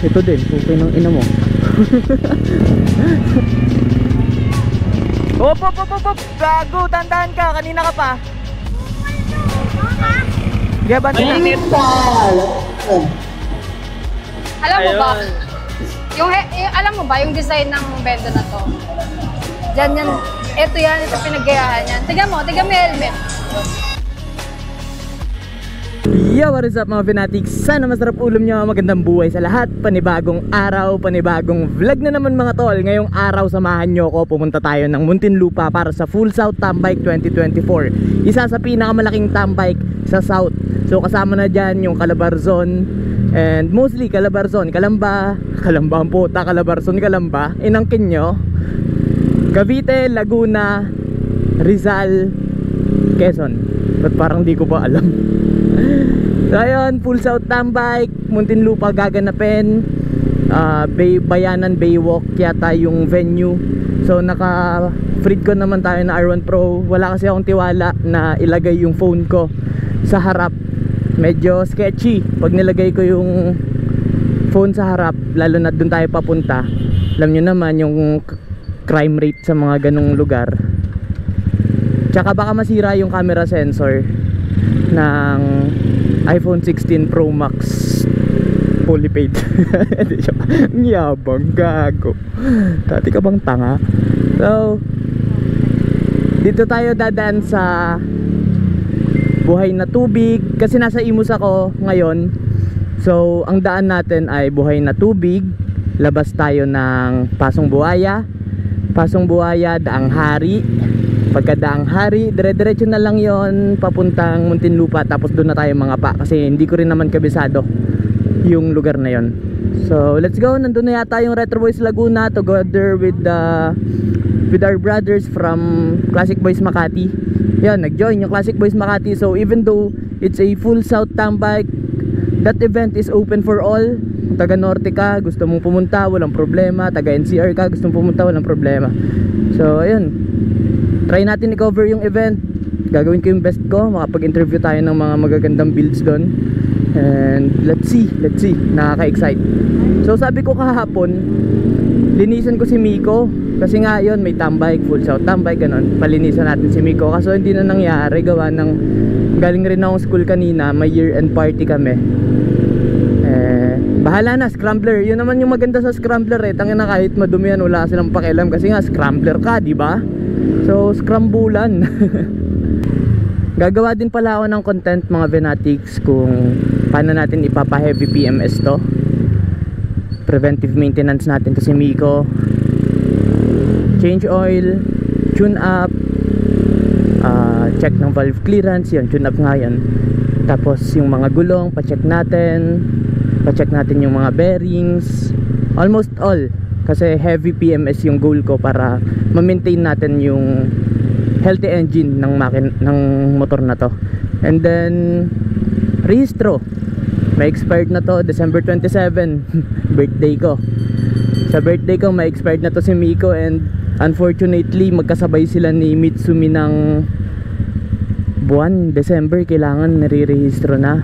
Ito din, pupay ng ina mo. Hop, hop, hop, hop, hop. Gago, tandaan ka, kanina ka pa. Sige, bantin natin. Alam mo ba, yung alam mo ba yung design ng benda na to? Diyan yan, ito pinagayahan yan. Tignan mo yung helmet. Yo, what is up mga fanatics? Sana masarap ulam nyo, magandang buhay sa lahat. Panibagong araw, panibagong vlog na naman mga tol. Ngayong araw samahan nyo ko, pumunta tayo ng Muntinlupa para sa Full South Tambike 2024. Isa sa pinakamalaking tambike sa South. So kasama na dyan yung Calabarzon, and mostly Calabarzon, Calamba ang puta, Calabarzon, Calamba, inangkin nyo, Cavite, Laguna, Rizal, Quezon. But parang di ko pa alam. So ayun, Full South Tambike, Muntinlupa gaganapin. Bayanan Baywalk yata yung venue. So naka Freedcon naman tayo na R1 Pro. Wala kasi akong tiwala na ilagay yung phone ko sa harap. Medyo sketchy pag nilagay ko yung phone sa harap, lalo na dun tayo papunta. Alam nyo naman yung crime rate sa mga ganong lugar. Tsaka baka masira yung camera sensor ng iPhone 16 Pro Max fully paid. Yabang gago. Dati ka bang tanga? So dito tayo dadaan sa Buhay na Tubig kasi nasa Imus ako ngayon. So ang daan natin ay Buhay na Tubig. Labas tayo ng Pasong Buhaya, Daang Hari. Pagkadaang Hari, dire-diretso na lang yon papuntang Muntinlupa, tapos doon na tayo mga pa kasi hindi ko rin naman kabisado yung lugar na yon. So let's go, nandun na yata yung Retro Boys Laguna together with our brothers from Classic Boys Makati. Yan, nag-join yung Classic Boys Makati. So even though it's a Full South Tambike, that event is open for all. Kung taga Norte ka, gusto mong pumunta, walang problema. Taga NCR ka, gusto mong pumunta, walang problema. So ayun, try natin i-cover yung event. Gagawin ko yung best ko, makapag-interview tayo ng mga magagandang builds doon. And let's see, nakaka-excite. So sabi ko kahapon, linisan ko si Miko kasi nga yun, may tambike, Full South Tambike, ganun. Palinisan natin si Miko, kaso hindi na nangyari. Gawa ng galing rin akong school kanina, may year-end party kami. Bahala na, scrambler. Yun naman yung maganda sa scrambler eh. Tangina, kahit madumi yan, wala silang pakialam kasi nga scrambler ka, di ba? So scrambulan. Gagawa din pala ako ng content mga fanatics kung paano natin ipapa-heavy PMS to. Preventive maintenance natin to si Miko. Change oil, tune up, check ng valve clearance, yun, tune up nga yun. Tapos yung mga gulong, pa-check natin yung mga bearings, almost all. Kasi heavy PMS yung goal ko para ma-maintain natin yung healthy engine ng motor na to. And then rehistro, may expired na to December 27. Birthday ko. Sa birthday ko may expired na to si Miko, and unfortunately magkasabay sila ni Mitsumi ng buwan December. Kailangan nare-rehistro na,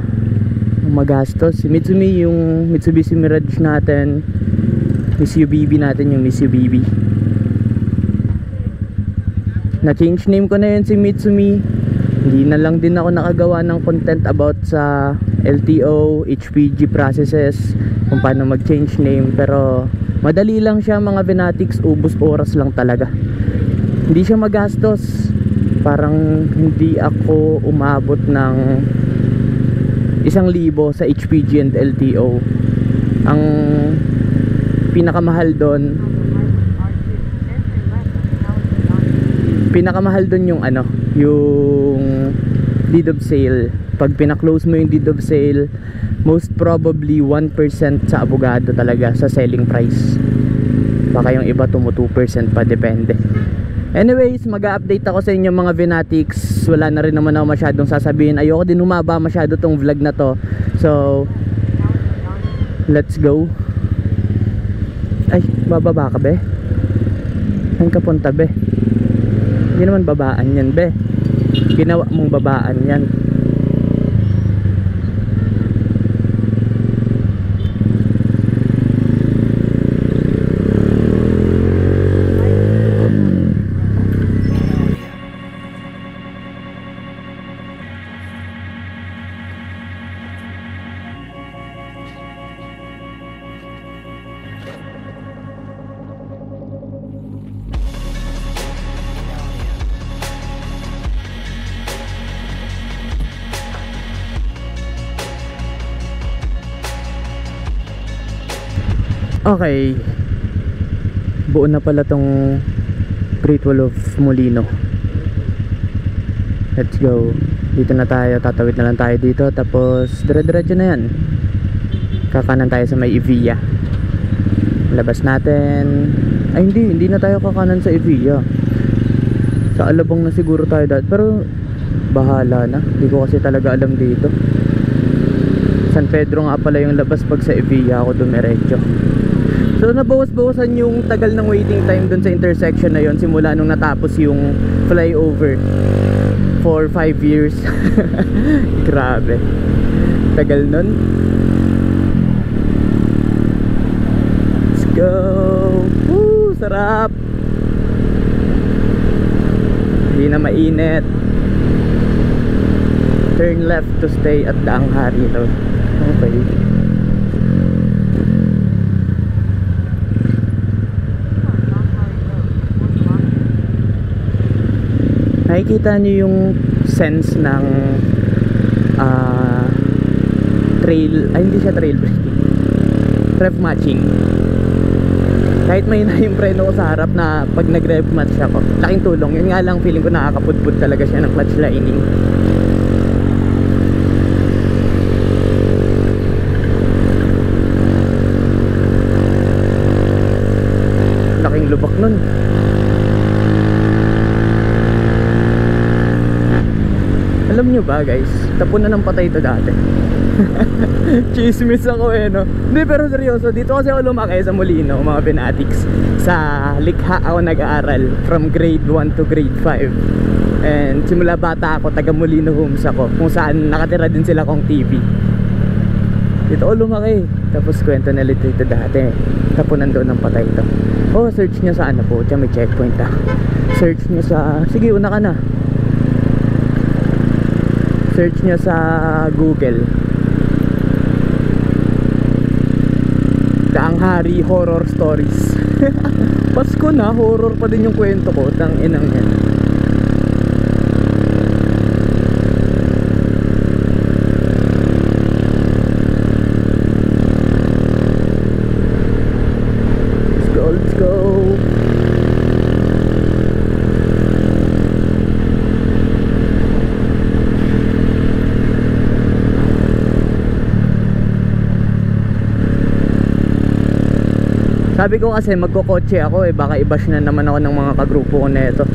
magastos. Si Mitsumi yung Mitsubishi Mirage natin, Miss UBB natin yung Miss UBB. Na-change name ko na yun si Mitsumi. Hindi na lang din ako nakagawa ng content about sa LTO, HPG processes, kung paano mag-change name. Pero madali lang siya mga fanatics, ubos oras lang talaga. Hindi siya magastos. Parang hindi ako umabot ng 1,000 sa HPG and LTO. Ang pinakamahal doon yung ano, yung deed of sale. Pag pina-close mo yung deed of sale, most probably 1% sa abogado talaga sa selling price. Baka yung iba 2% pa, depende. Anyways, mag-update ako sa inyo mga fanatics. Wala na rin naman ako masyadong sasabihin. Ayoko din humaba masyado tong vlog na to. So let's go. Ay, bababa ka be? Saan ka punta be? Hindi naman babaan yan be. Ginawa mong babaan yan. Okay. Buo na pala tong Great Wall of Molino. Let's go. Dito na tayo, tatawid na lang tayo dito. Tapos dire-diretso na yan. Kakanan tayo sa may Evia. Labas natin. Ay hindi na tayo kakanan sa Evia. Sa Alabang na siguro tayo dati. Pero bahala na, hindi ko kasi talaga alam dito. San Pedro nga pala yung labas pag sa Evia ako dumiretso. So nabawas-bawasan yung tagal ng waiting time dun sa intersection na yon simula nung natapos yung flyover for 5 years. Grabe, tagal nun. Let's go. Woo, sarap. Hindi na mainit. Turn left to stay at Daang Hari Road. Okay. Nakikita niyo yung sense ng trail, ay hindi siya trail braking, rev matching. Kahit may na yung preno ko sa harap na pag nag-rev match ako, laking tulong. Yun nga lang, feeling ko nakakapudpud talaga siya ng clutch lining. Laking lubak nun. Alam nyo ba guys, tapunan ng patay ito dati. Chismis ako no. Hindi, pero seryoso, dito kasi ako lumaki sa Molino, mga Benatics. Sa Likha ako nag-aaral from grade 1 to grade 5. And simula bata ako, taga Molino Homes ako, kung saan nakatira din sila kong TV. Dito ako lumaki. Tapos kwento na lito ito dati, tapunan doon ng patay ito. Oh, search nyo sa ano po, may checkpoint Search nyo sa, sige una ka na. Search nyo sa Google Daang Hari Horror Stories. Pasko na, horror pa din yung kwento ko. Tang inang yan. Let's go, let's go. Sabi ko kasi magkokotse ako baka i-bash na naman ako ng mga kagrupo ko neto.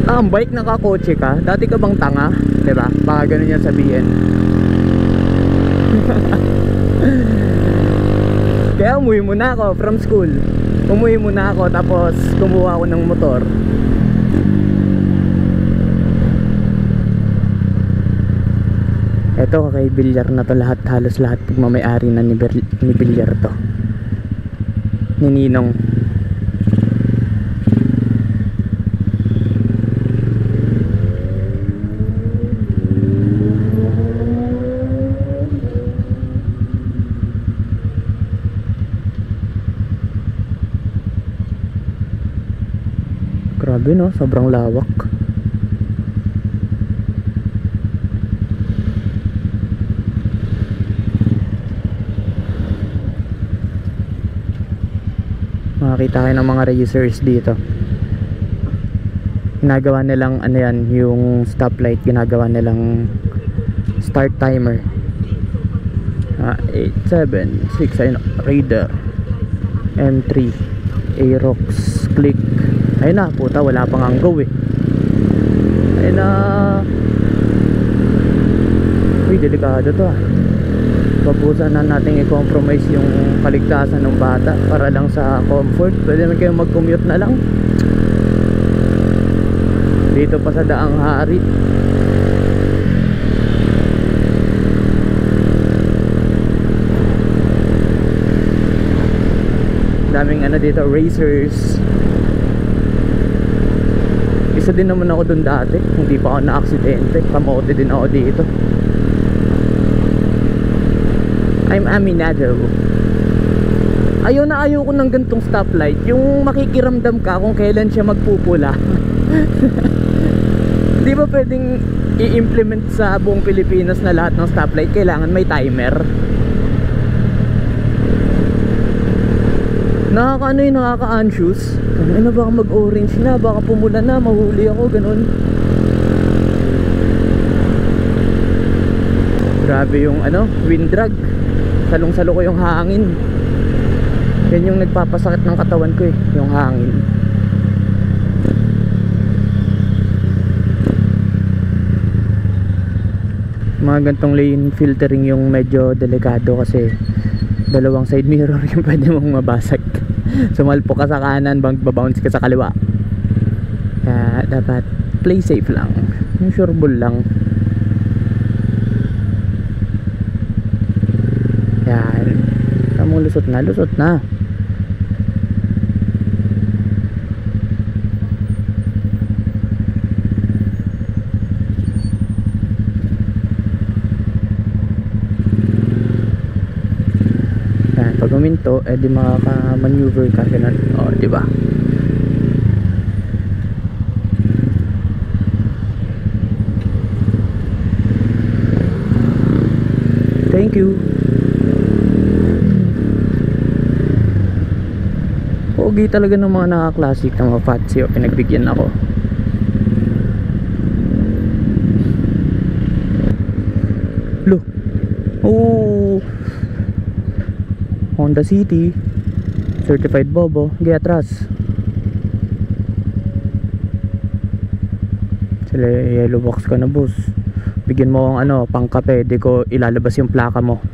Ang bike nakakotse ka, dati ka bang tanga? Diba? Baka ganun yan sabihin. Kaya umuwi muna ako from school. Umuwi muna ako tapos kumuha ako ng motor. Eto, kay Bilyar na to lahat, halos lahat pagmamayari na ni Bilyar to, ni Ninong. Grabe no, sobrang lawak. Makakita kayo ng mga racers dito. Ginagawa nilang ano yan, yung stoplight, ginagawa nilang start timer. 8, 7, 6, ayun, Raider, M3, Aerox, Click. Ayun na, puta, wala pang anggo Ayun na. Uy, delikado to Pabusan na natin i-compromise yung kaligtasan ng bata para lang sa comfort. Pwede naman kayo mag-commute na lang dito pa sa Daang Hari. Daming ano dito, racers. Isa din naman ako dun dati, hindi pa ako na-aksidente. Kamote din ako dito. I'm aminado. Ayaw na ayaw ko ng gantong stoplight, yung makikiramdam ka kung kailan siya magpupula. Di ba pwedeng i-implement sa buong Pilipinas na lahat ng stoplight kailangan may timer? Nakaka-ano yun, nakaka-anxious. Ano, baka mag-orange na, baka pumula na, mahuli ako, ganun. Grabe yung ano, wind drag. Salong-salo ko yung hangin. Yan yung nagpapasakit ng katawan ko eh, yung hangin. Mga gantong lane filtering yung medyo delikado kasi dalawang side mirror yung pwede mong mabasag. Sumalpo ka sa kanan, babounce ka sa kaliwa. Kaya dapat play safe lang, yung sure ball lang. Yan, kamong lusot na, lusot na. Pag huminto, di makaka-maneuver ka ganun. O, di ba? Thank you. Pogi talaga ng mga naka-classic na mga fatsi o pinagbigyan ako. Lo. Oh. Honda City certified bobo, giatras sila. Yellow box ka na boss, bigyan mo ang ano, pang kape, di ko ilalabas yung plaka mo.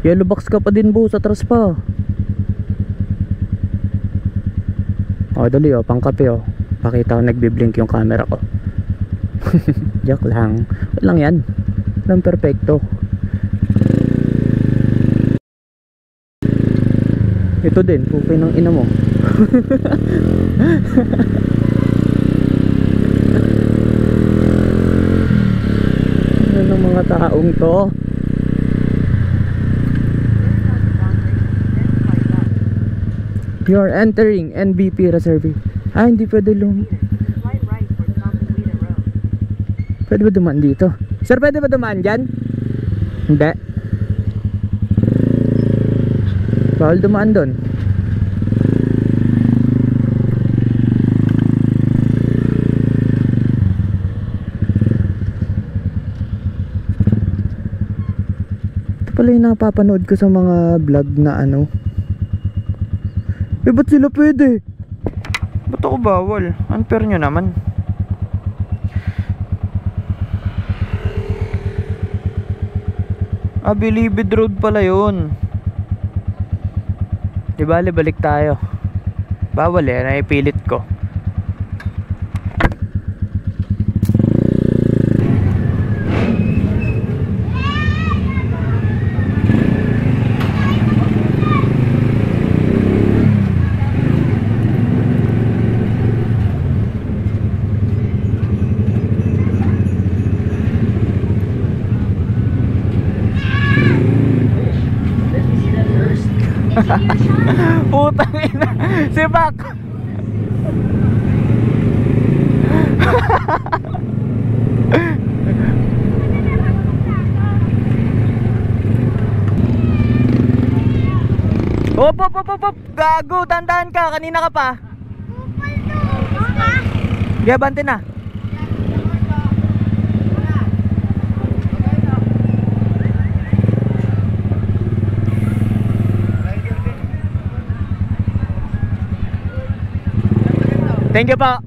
Yellow box ka pa din boss, atras pa. O dali o, pang kape o, pakita ko nagbiblink yung camera ko. Joke lang, walang yan, walang perfecto. Ito din, pupay ng ina mo. Ano ng mga taong to? You are entering NBP Reserve. Ah, hindi pwede pwede ba dumaan dito? Sir, pwede ba dumaan dyan? Hindi. Bawal dumaan doon. Ito pala yung napapanood ko sa mga vlog na ano. Ba't sila pwede? Ba't ako bawal? Unfair nyo naman. Bilibid Road pala yun. Di bale, balik tayo. Bawal eh, naipilit ko. Putang ina, si Bak. Op, gago, tandaan ka, kanina ka pa. Kaya bante na. Thank you po.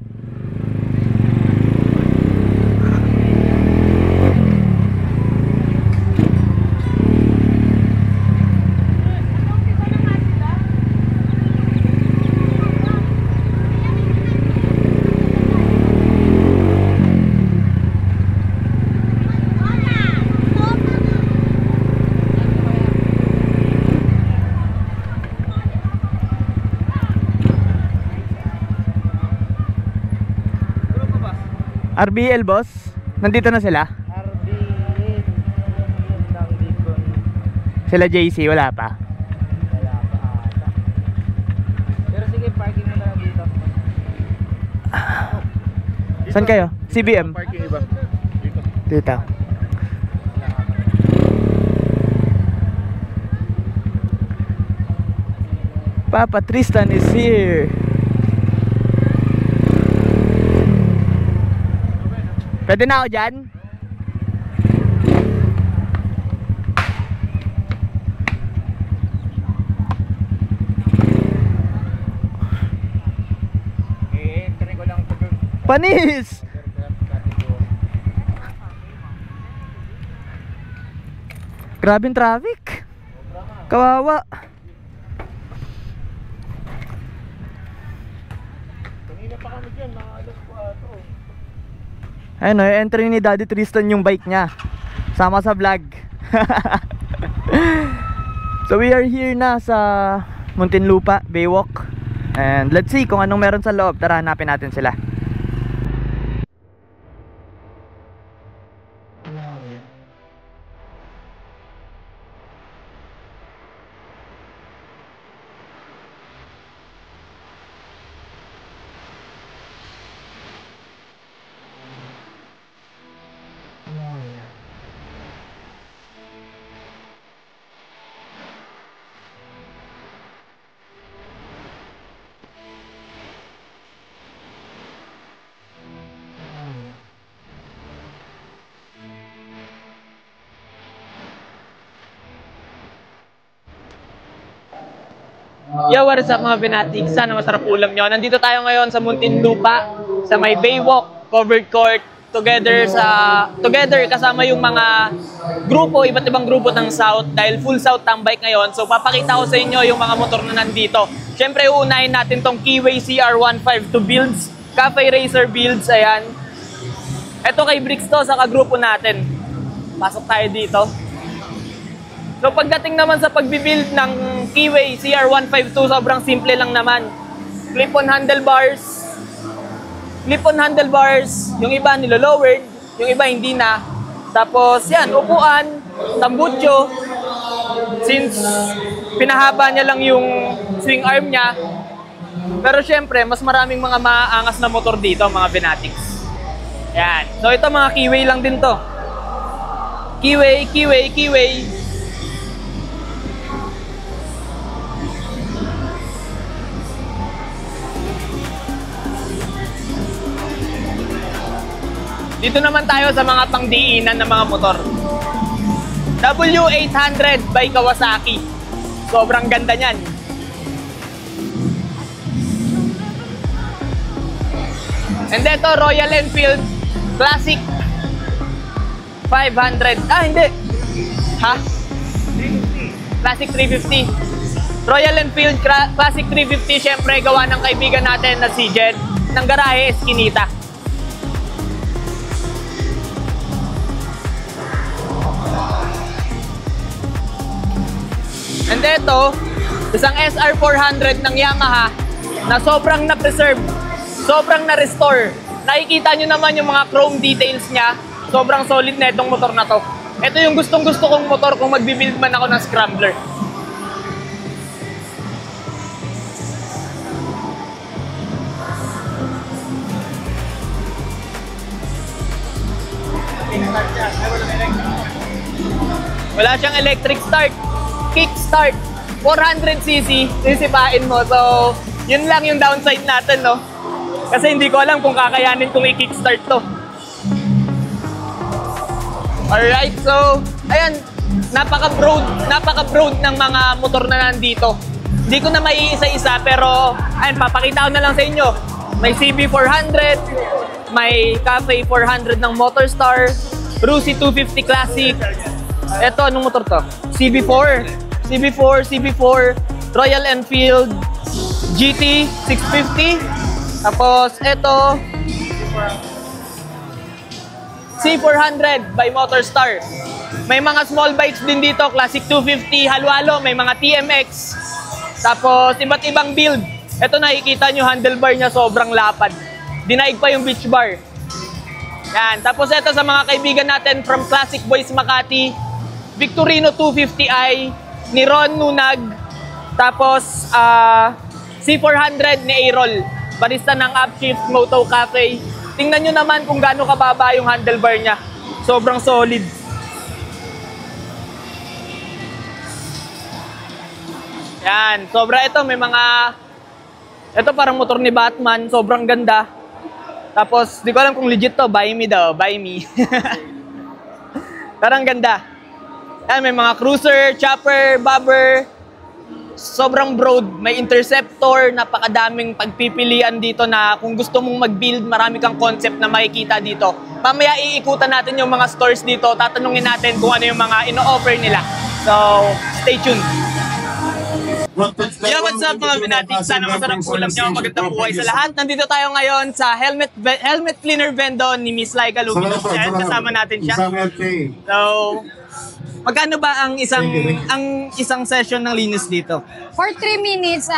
RBL boss, nandito na sila? RBL lang dito. Sila JC, wala pa? Wala pa ata. Pero sige, parking mo na lang dito. Saan kayo? CBM? Parking iba. Dito. Dito. Papa Tristan is here. Pwede na ako dyan? Entry ko lang ito. Panis! Grabing traffic. Kawawa. Kanina pa kami dyan, mga alas 4. Ayun o, entry ni Daddy Tristan yung bike niya. Sama sa vlog. So we are here na sa Muntinlupa, Baywalk. And let's see kung anong meron sa loob. Tara, hanapin natin sila. Yo, what is up mga binati? Sana masarap ulam nyo. Nandito tayo ngayon sa Muntinlupa, sa may Baywalk, covered court, together kasama yung mga grupo, iba't ibang grupo ng South dahil full South tambike ngayon. So papakita ko sa inyo yung mga motor na nandito. Syempre uunahin natin tong Keyway CR152 builds, Cafe Racer builds, ayan. Ito kay Bricks to sa kagrupo natin. Pasok tayo dito. So pagdating naman sa pagbibuild ng Keyway CR152, sobrang simple lang naman. Clip-on handlebars, yung iba nilo-lowered, yung iba hindi na. Tapos yan, upuan, tambutso. Since pinahaba niya lang yung swing arm niya. Pero syempre, mas maraming mga maaangas na motor dito, mga Venatics. Yan. So ito mga Keyway lang din to. Keyway. Dito naman tayo sa mga pangdiinan ng mga motor. W800 by Kawasaki. Sobrang ganda niyan. And ito, Royal Enfield Classic 500. Ah, hindi. Ha? 350. Classic 350. Royal Enfield Classic 350, syempre gawa ng kaibigan natin na si Jed ng Garahe Eskinita. And ito, isang SR400 ng Yamaha na sobrang na-preserve, sobrang na-restore. Nakikita nyo naman yung mga chrome details niya. Sobrang solid na itong motor na to. Ito yung gustong-gusto kong motor kung magbibuild man ako ng scrambler. Wala siyang electric start. Kickstart, 400cc, sisipain mo. So, yun lang yung downside natin, no? Kasi hindi ko alam kung kakayanin kung i-kickstart to. Alright, so, ayan, napaka-broad ng mga motor na nandito. Hindi ko na maiisa-isa, pero, ayan, papakita ko na lang sa inyo. May CB400, may Cafe 400 ng Motorstar, Rusi 250 Classic. Ito, anong motor to? CB4, Royal Enfield GT 650. Tapos ito C400 by Motorstar. May mga small bikes din dito, Classic 250, halo-halo, may mga TMX. Tapos iba't ibang build. Ito nakikita nyo, handlebar niya sobrang lapad. Dinaig pa yung beach bar. Yan. Tapos ito sa mga kaibigan natin from Classic Boys Makati, Victorino 250i ni Ron Nunag. Tapos C400 ni Aerol, barista ng Upshift Moto Cafe. Tingnan nyo naman kung gaano kababa yung handlebar niya. Sobrang solid. Yan, sobra ito. May mga... Ito parang motor ni Batman. Sobrang ganda. Tapos, di ko alam kung legit to. Buy me daw. Buy me. Parang ganda. Yan, may mga cruiser, chopper, bobber. Sobrang broad. May interceptor. Napakadaming pagpipilian dito na kung gusto mong mag-build, marami kang concept na makikita dito. Mamaya iikutan natin yung mga stores dito. Tatanungin natin kung ano yung mga ino-offer nila. So, stay tuned. Yo, what's up mga binatiks? Sana masarap ulam nyo. Magandang buhay sa lahat. Nandito tayo ngayon sa helmet cleaner vendor ni Miss Laika Luminos. Yan, kasama natin siya. So, magkano ba ang isang session ng linis dito? For 3 minutes,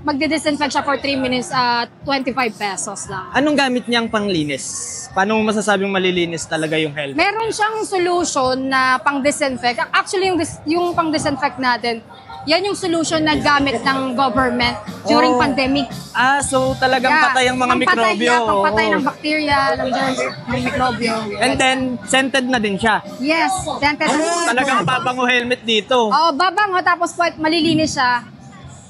magdi-disinfect siya for 3 minutes, 25 pesos lang. Anong gamit niyang panglinis? Paano mo masasabing malilinis talaga yung helmet? Meron siyang solution na pang-disinfect. Actually, yung pang-disinfect natin, yan yung solution na gamit ng government during pandemic. Ah, so talagang patay ang mga mikrobyo. Pangpatay ng bacteria, ng germs, ng mikrobyo. And then, scented na din siya. Yes, scented. Talagang babango helmet dito. Oo, babango, tapos malilinis siya.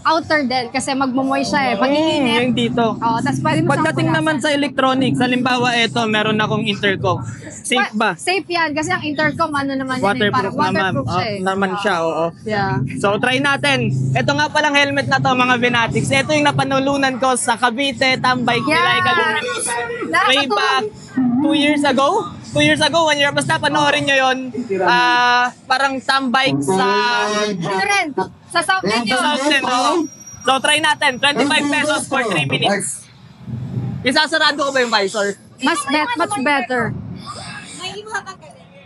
Outer din, kasi magmumoy siya eh. Pag-iinit. Yung dito. Oo, tapos pwede mo siyang Pagdating punasan. naman sa electronics, halimbawa ito, meron akong intercom. Safe ba? Safe yan, kasi ang intercom, ano naman yan, Waterproof parang waterproof siya eh. naman siya, oo. Yeah. So, try natin. Ito nga palang helmet na to, mga Venatics. Ito yung napanulunan ko sa Cavite, Tambay, Laika Luminos. Way back 2 years ago. 2 years ago, 1 year. Basta panoorin nyo yun. Parang Tambay sa... Ito rin, sa South End yun. South End, oo. So, try natin. 25 pesos for 3 minutes. Isasarado ko ba yung visor? Much better.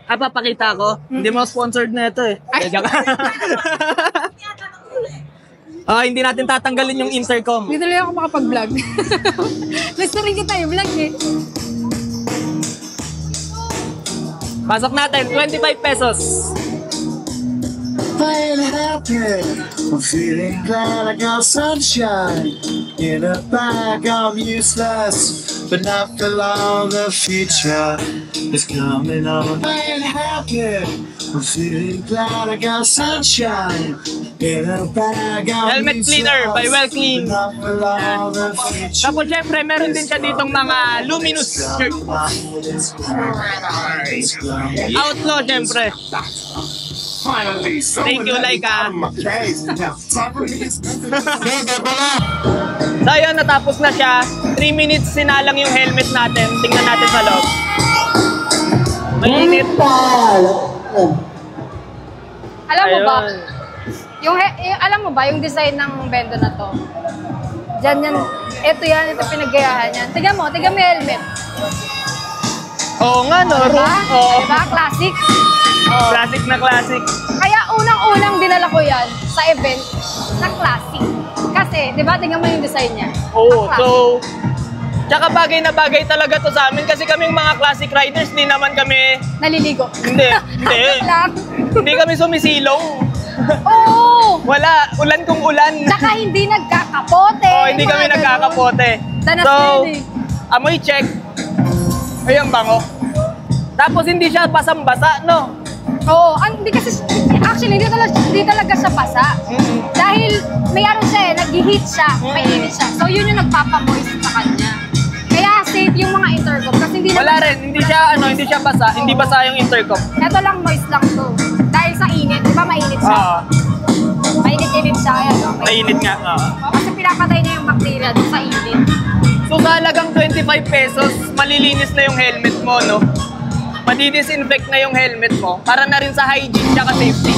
Papakita ko. Hindi mo sponsored na ito eh. Hindi natin tatanggalin yung intercom. Hindi tuloy ako makapag-vlog. Gusto rin kita yung vlog eh. Pasok natin, 25 pesos. Playing happy, I'm feeling glad I got sunshine in a bag. I'm useless, but not for long. The future is coming on. Playing happy, I'm feeling glad I got sunshine in a bag. I'm Helmet cleaner by Well Clean. but not for long. The future. Tapos syempre, meron din siya ditong mga luminous shirt. Outlaw syempre. Thank you, Laika. So ayun, natapos na siya. 3 minutes sinalang yung helmet natin. Tingnan natin sa loob. Mainit. Alam mo ba, Ayun. alam mo ba yung design ng bendo na to? Diyan yan, ito pinaggayahan yan. Tiga mo yung helmet. Oo nga, no? Diba? Oo. Diba? Classic. Classic na classic. Kaya unang-unang dinala ko yan sa event na classic. Kasi, di ba, tingnan mo yung design niya. Oo, Na classic. so... Tsaka bagay na bagay talaga to sa amin kasi kaming mga classic riders, di naman kami... Naliligo. Hindi. Joke lang. Hindi kami sumisilong. Oo! Wala, ulan kung ulan. Tsaka hindi nagkakapote. Hindi kami mga nagkakapote. Danas So, din amoy check. Ay, ang bango. Tapos hindi siya basang-basa, no? Oo, hindi kasi, actually, hindi talaga siya basa. Dahil may ano siya nag-heat siya, may init siya. So, yun yung nagpapamoist sa kanya. Kaya safe yung mga intercom kasi hindi Wala naman- rin, hindi siya basa, hindi basa yung intercom. Ito lang moist lang to. Dahil sa init, di ba mainit siya? Oo, Mainit-init siya. Ayan, no? mainit nga. Oo. Kasi pinapatay niya yung bacteria dun sa init. So sa halagang 25 pesos, malilinis na yung helmet mo, no? Madidisinfect na yung helmet mo para na rin sa hygiene tsaka safety.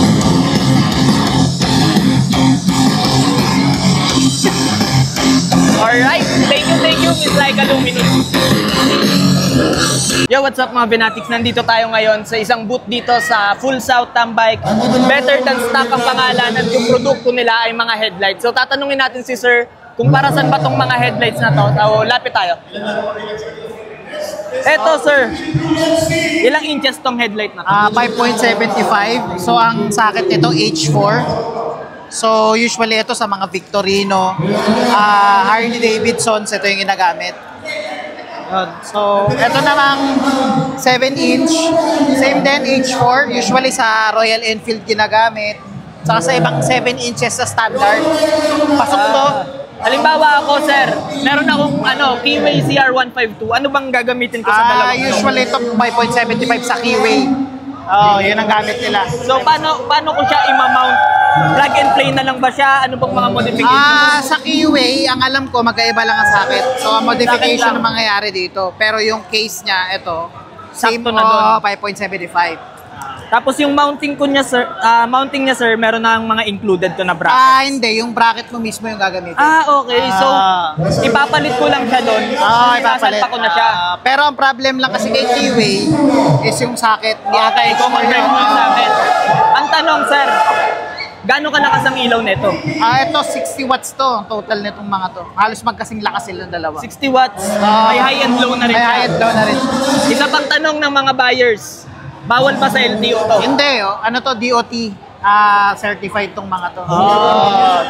Alright, thank you, Miss Laika Luminos. Yo, what's up mga Venatics? Nandito tayo ngayon sa isang booth dito sa Full South Tambike. Better Than Stock ang pangalan at yung produkto nila ay mga headlights. So tatanungin natin si Sir kung para saan ba tong mga headlights na to. So lapit tayo. Eto sir, ilang inches tong headlight na to? 5.75. So ang sakit nito H4. So usually ito sa mga Victorino, Harley Davidson, ito yung ginagamit. Yun. So ito namang 7 inch, same din H4, usually sa Royal Enfield ginagamit. Saka sa ibang 7 inches sa standard. Pasok to. Halimbawa ako, sir, meron akong Keyway CR152. Ano bang gagamitin ko sa dalawang to? Usually ito 5.75 sa Keyway. Yun ang gamit nila. So, paano ko siya i-mount? Plug and play na lang ba siya? Ano bang mga modifications? Sa Keyway, ang alam ko, magkaiba lang ang socket. So, ang modification Socket lang. na mangyayari dito. Pero yung case niya, ito, same Sakto na doon. 5.75. Tapos yung mounting niya, sir, meron na mga included to na bracket. Hindi. Yung bracket mo mismo yung gagamitin. Okay. So, ipapalit ko lang siya doon. Ipapalit. Sasalpa ko na siya. Pero ang problem lang kasi kay Keyway is yung socket. Okay, common drive mo sa amin. Ang tanong, sir, gaano ka lakas ang ilaw nito? Ito 60 watts to, total nitong mga to. Halos magkasing lakas silang dalawa. 60 watts. May high and low na rin May siya. high and low na rin. Isa pang tanong ng mga buyers, bawal ba sa LTO to? Hindi, ano to, DOT certified tong mga to.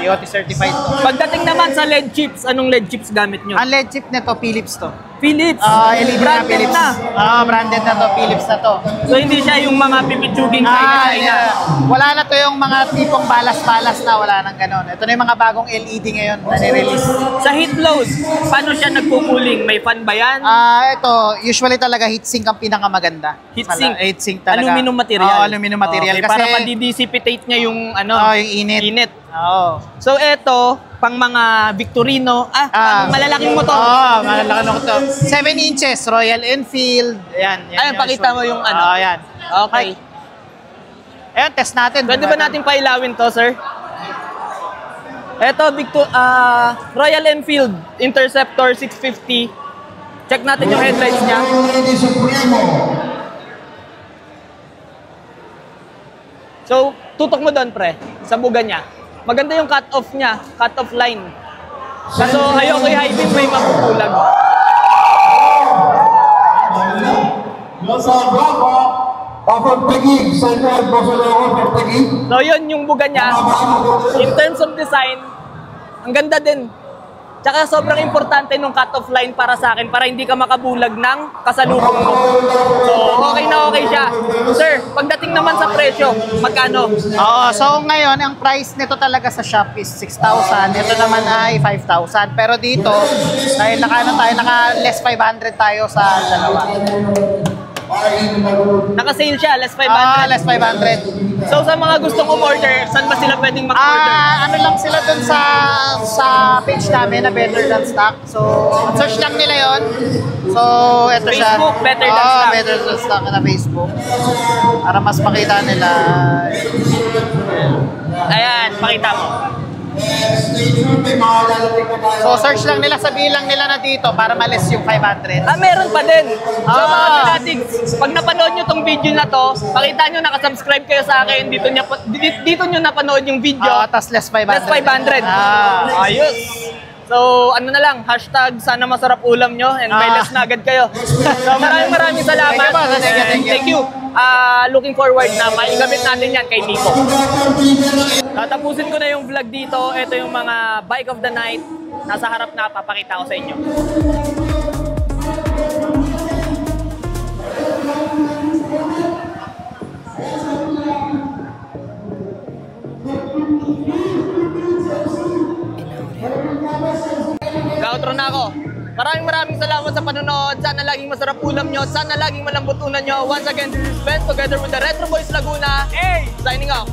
DOT certified to. Pagdating naman sa LED chips, anong LED chips gamit nyo? Ang LED chip nito, Philips to. Philips. LED na Branded Philips. na. Branded na to, Philips na to. So hindi siya yung mga pipitsuging China. Yeah. Wala na to yung mga tipong balas-balas na, wala nang ganon. Ito na yung mga bagong LED ngayon na nirelease. Sa heat load, paano siya nagkukuling? May fan ba yan? Ito, usually talaga heatsink ang pinakamaganda. Heatsink? Heatsink talaga. Aluminum material? Aluminum material. Okay, Kasi, para madidissipate niya yung yung init. init. Oo. So eto, pang mga Victorino, pang malalaking motor. Malalaking motor. 7 inches, Royal Enfield. Yan Ayun, pakita mo yung Yan. Okay. Ayan, test natin. Pwede ba natin pailawin to, sir? Eto, Royal Enfield Interceptor 650. Check natin yung headlights niya. So, tutok mo doon, pre, sa buga niya. Maganda yung cut-off niya, cut-off line. Kaso ayoko i-high beam, may mapupulag. So yun yung buga niya. In terms of design, ang ganda din. Tsaka sobrang importante nung cut-off line para sa akin para hindi ka makabulag ng kasalubong mo. So okay na okay siya. Sir, pagdating naman sa presyo, magkano? So ngayon, ang price nito talaga sa shop is 6,000. Ito naman ay 5,000. Pero dito, dahil naka less 500 tayo sa dalawa. Naka-sale siya, less 500. Less 500. So sa mga gustong umorder, saan ba sila pwedeng mag-order? Ano lang sila dun sa page namin na Better Than Stock. So, search lang nila yon. So, ito siya. Facebook, Better Than Stock. Better Than Stock na Facebook. Para mas makita nila. Ayan, pakita mo. So, search lang nila, sabihin lang nila na dito para malis yung 500. Meron pa din. So mga fanatics, pag napanood nyo tong video na to, pakita nyo nakasubscribe kayo sa akin, dito nyo napanood yung video. Tas less 500. Less 500. Ayos. So, ano na lang, hashtag sana masarap ulam nyo and may less na agad kayo. So, maraming salamat. Thank you. Looking forward na maigamit natin yan kay Nico. Tatapusin ko na yung vlog dito. Ito yung mga bike of the night. Nasa harap na, papakita ko sa inyo. Outro na ako. Maraming salamat sa panonood. Sana laging masarap ulam nyo. Sana laging malambot unan nyo. Once again, this is Ben together with the Retro Boys Laguna. Hey! Signing off.